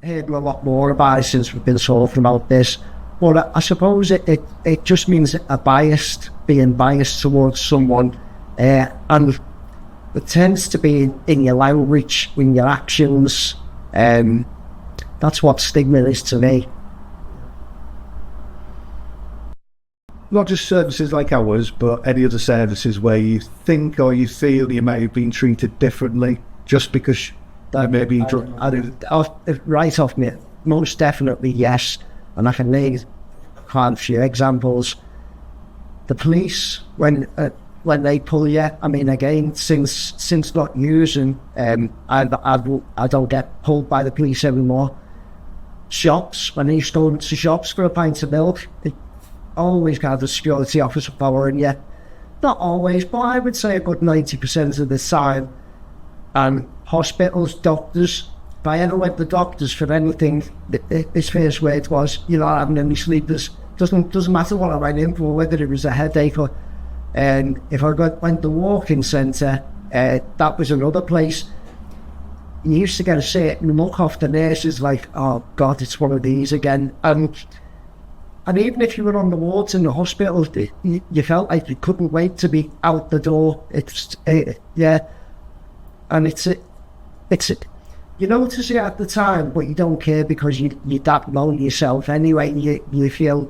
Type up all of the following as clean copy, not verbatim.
heard a lot more about it since we've been talking about this. But I suppose it just means being biased towards someone, and it tends to be in your language, in your actions. That's what stigma is to me. Not just services like ours, but any other services where you think or you feel you may have been treated differently just because that may be Right off me, most definitely yes, and I can name quite a few examples. The police, when they pull you, I mean, again, since not using, I don't get pulled by the police anymore. Shops, when I used to go into shops for a pint of milk, they always got the security officer following you. Not always, but I would say a good 90% of the time. And hospitals, doctors, if I ever went to doctors for anything, his first word was, "You're not having any sleepers." Doesn't matter what I went in for, whether it was a headache or... And if I went to walk-in centre, that was another place. You used to get a certain look off the nurses like, "Oh God, it's one of these again." And even if you were on the wards in the hospital, you felt like you couldn't wait to be out the door. And it's you notice it at the time, but you don't care because you that know yourself anyway. You feel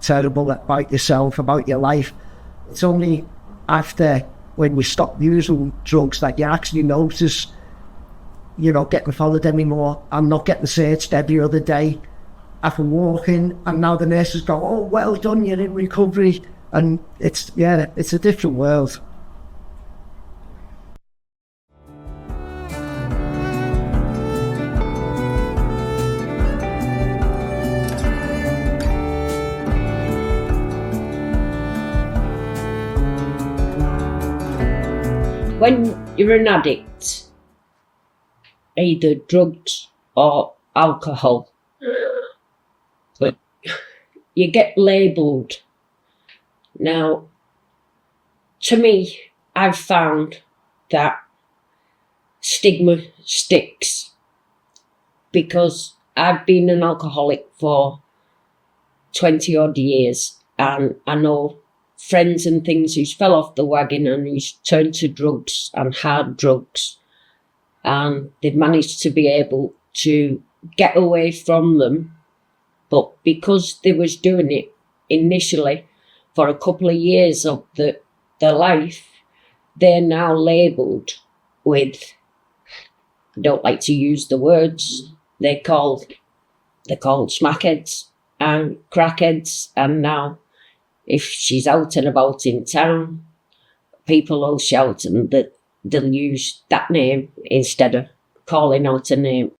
terrible about yourself, about your life. It's only after when we stop using drugs that you actually notice you're not getting followed anymore. I'm not getting searched every other day. I can walk in and now the nurses go, "Oh, well done, you're in recovery." And it's a different world. When you're an addict, either drugs or alcohol, but you get labelled. Now, to me, I've found that stigma sticks because I've been an alcoholic for 20 odd years, and I know friends and things who's fell off the wagon and who's turned to drugs and hard drugs, and they've managed to be able to get away from them. But because they was doing it initially for a couple of years of their life, they're now labelled with, I don't like to use the words, they're called smackheads and crackheads. And now if she's out and about in town, people will shout and they'll use that name instead of calling out a name.